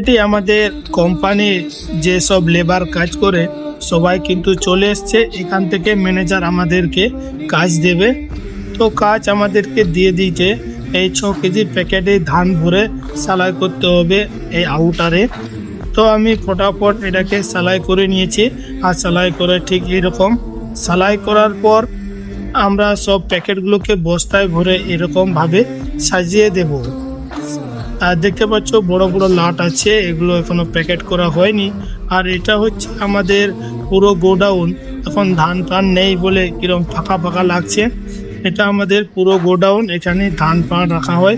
এটি আমাদের কোম্পানির যেসব লেবার কাজ করে সবাই কিন্তু চলে এসছে। এখান থেকে ম্যানেজার আমাদেরকে কাজ দেবে। তো কাজ আমাদেরকে দিয়ে দিয়েছে। এই 6 কেজির প্যাকেটে ধান ভরে সেলাই করতে হবে এই আউটারে। তো আমি ফটাফট এটাকে সেলাই করে নিয়েছি। আর সেলাই করে ঠিক এরকম সেলাই করার পর আমরা সব প্যাকেটগুলোকে বস্তায় ভরে এরকমভাবে সাজিয়ে দেব। আর দেখতে পাচ্ছ বড় বড় লাট আছে, এগুলো এখনো প্যাকেট করা হয়নি। আর এটা হচ্ছে আমাদের পুরো গোডাউন। এখন ধান পান নেই বলে কিরকম ফাঁকা ফাঁকা লাগছে। এটা আমাদের পুরো গোডাউন, এখানে ধান পান রাখা হয়।